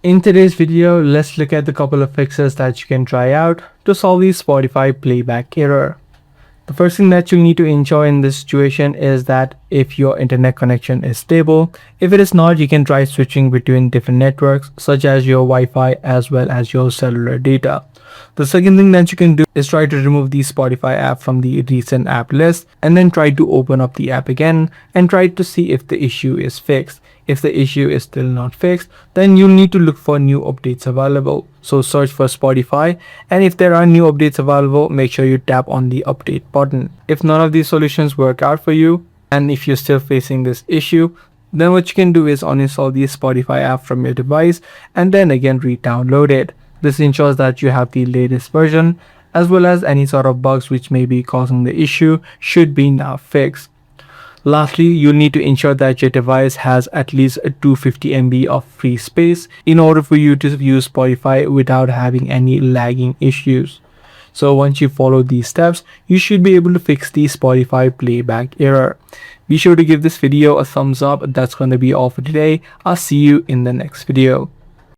In today's video, let's look at the couple of fixes that you can try out to solve the Spotify playback error. The first thing that you need to ensure in this situation is that if your internet connection is stable. If it is not, you can try switching between different networks such as your Wi-Fi as well as your cellular data. The second thing that you can do is try to remove the Spotify app from the recent app list and then try to open up the app again and try to see if the issue is fixed. If the issue is still not fixed, then you'll need to look for new updates available. So search for Spotify, and if there are new updates available, make sure you tap on the update button. If none of these solutions work out for you, and if you're still facing this issue, then what you can do is uninstall the Spotify app from your device and then again re-download it. This ensures that you have the latest version, as well as any sort of bugs which may be causing the issue should be now fixed. Lastly, you'll need to ensure that your device has at least 250 MB of free space in order for you to use Spotify without having any lagging issues. So once you follow these steps, you should be able to fix the Spotify playback error. Be sure to give this video a thumbs up. That's going to be all for today. I'll see you in the next video.